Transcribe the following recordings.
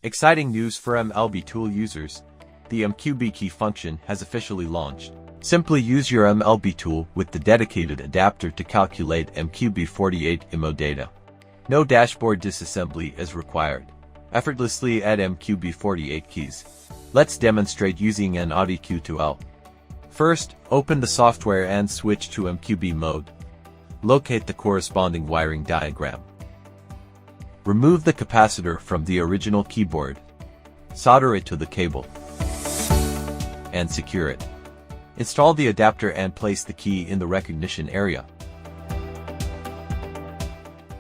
Exciting news for MLB Tool users. The MQB key function has officially launched. Simply use your MLB tool with the dedicated adapter to calculate MQB48 IMO data. No dashboard disassembly is required. Effortlessly add MQB48 keys. Let's demonstrate using an Audi Q2L. First, open the software and switch to MQB mode. Locate the corresponding wiring diagram. Remove the capacitor from the original keyboard. Solder it to the cable. And secure it. Install the adapter and place the key in the recognition area.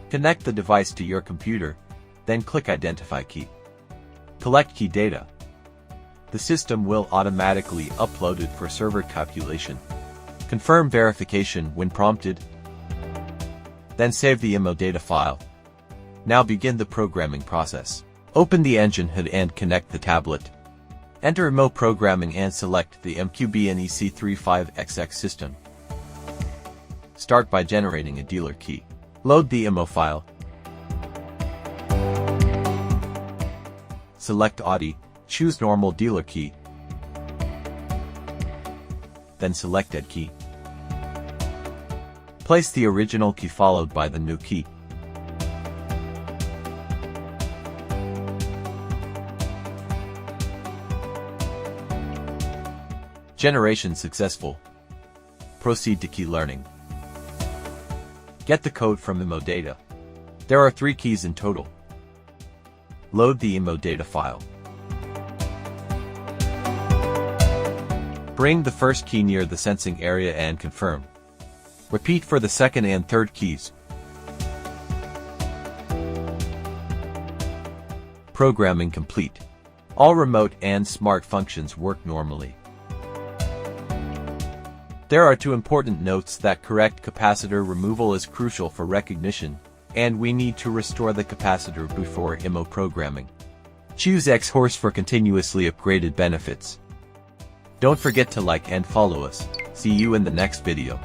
Connect the device to your computer, then click Identify Key. Collect key data. The system will automatically upload it for server calculation. Confirm verification when prompted. Then save the IMO data file. Now begin the programming process. Open the engine HUD and connect the tablet. Enter IMO programming and select the MQB48 system. Start by generating a dealer key. Load the IMO file. Select Audi, choose normal dealer key. Then select Add key. Place the original key followed by the new key. Generation successful. Proceed to key learning. Get the code from IMO data. There are 3 keys in total. Load the IMO data file. Bring the first key near the sensing area and confirm. Repeat for the second and third keys. Programming complete. All remote and smart functions work normally. There are 2 important notes that correct capacitor removal is crucial for recognition, and we need to restore the capacitor before IMO programming. Choose Xhorse for continuously upgraded benefits. Don't forget to like and follow us. See you in the next video.